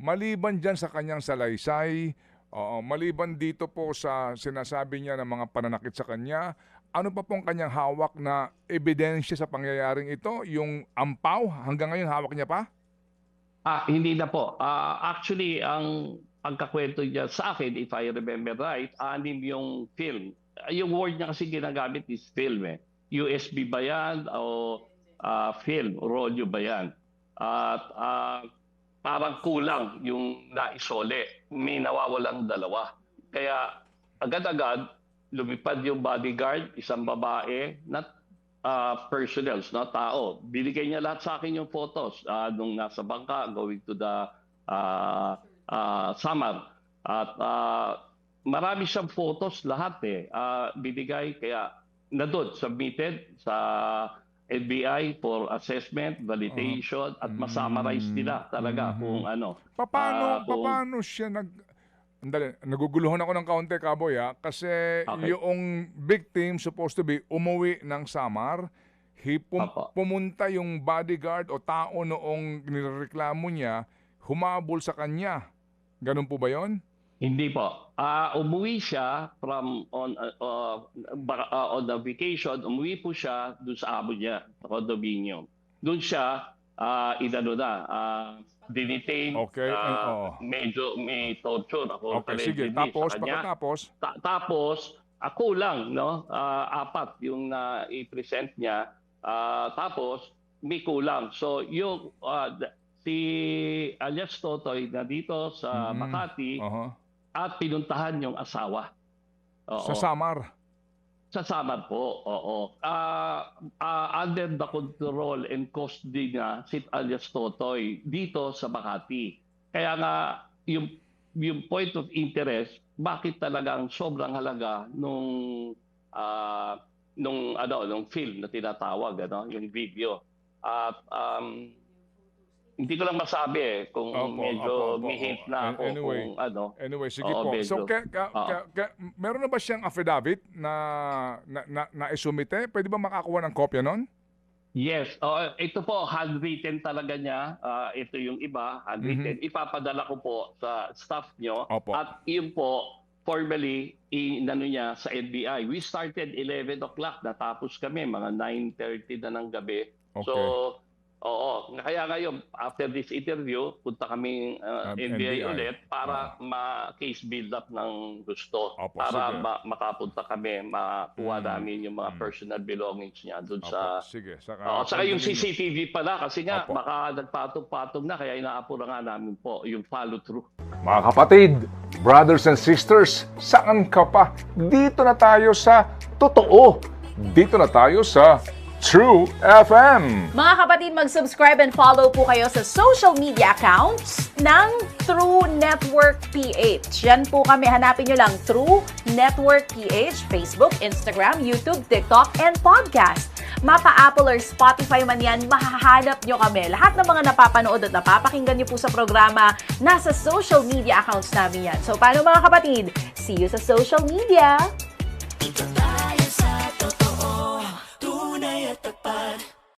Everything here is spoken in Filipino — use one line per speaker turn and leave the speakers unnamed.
maliban dyan sa kanyang salaysay, maliban dito po sa sinasabi niya ng mga pananakit sa kanya, ano pa pong kanyang hawak na ebidensya sa pangyayaring ito? Yung ampaw, hanggang ngayon hawak niya pa?
Hindi na po. Actually, ang pagkakwento niya sa akin, if I remember right, 6 yung film. Yung word niya kasi ginagamit is film eh. USB ba yan o film, rolyo ba yan? At parang kulang yung naisole. May nawawalang 2. Kaya agad-agad, lumipad yung bodyguard, isang babae, not personnels, no, tao. Binigay niya lahat sa akin yung photos nung nasa bangka, going to the Samar. At marami siyang photos lahat eh. Binigay, kaya nandun, submitted sa NBI for assessment, validation, at masummarize nila talaga kung ano.
Paano siya naguguluhan ako ng kaunti, Kaboy, kasi
Okay.
yung victim supposed to be umuwi ng Samar, pumunta yung bodyguard o tao noong nireklamo niya, humabol sa kanya. Ganun po ba yon?
Hindi po. Umuwi siya from on the vacation, umuwi po siya doon sa amo niya, sa condominium. Doon siya dinitain,
Okay,
medyo may torture ako.
Okay, sige. Tapos, pagkatapos?
Tapos, ako lang, no? 4 yung i-present niya. Tapos, may kulang. So, yung si alias Totoy na dito sa Makati at pinuntahan yung asawa.
Sa Samar?
Sa Samar po, oo. Under the control and custody niya si alias Totoy dito sa Makati. Kaya nga, yung point of interest, bakit talagang sobrang halaga nung film na tinatawag, yung video. At hindi ko lang masabi kung medyo may hint na ako kung ano.
Anyway, sige po. So, meron na ba siyang affidavit na isumite? Pwede ba makakuha ng kopya nun?
Yes. Ito po, handwritten talaga niya. Ito yung iba, handwritten. Ipapadala ko po sa staff nyo.
Opo.
At yun po, formally, inano niya sa NBI. We started 11 o'clock. Natapos kami, mga 9:30 na ng gabi.
Okay.
So, kaya ngayon, after this interview, punta kami NBI ulit para ma-case build up ng gusto.
Opo,
para
sige.
makapunta kami, makuha namin yung mga personal belongings niya doon sa...
Sige.
Saka yung CCTV pala kasi nga,
Opo.
baka nagpatong-patong na, kaya inaapura nga namin po yung follow-through.
Mga kapatid, brothers and sisters, saan ka pa? Dito na tayo sa totoo. Dito na tayo sa True FM.
Mga kapatid, mag-subscribe and follow po kayo sa social media accounts ng True Network PH. Yan po kami. Hanapin nyo lang True Network PH, Facebook, Instagram, YouTube, TikTok, and podcast. Mapa Apple or Spotify man yan, mahahanap nyo kami. Lahat ng mga napapanood at napapakinggan nyo po sa programa, nasa social media accounts namin yan. So, paano mga kapatid? See you sa social media!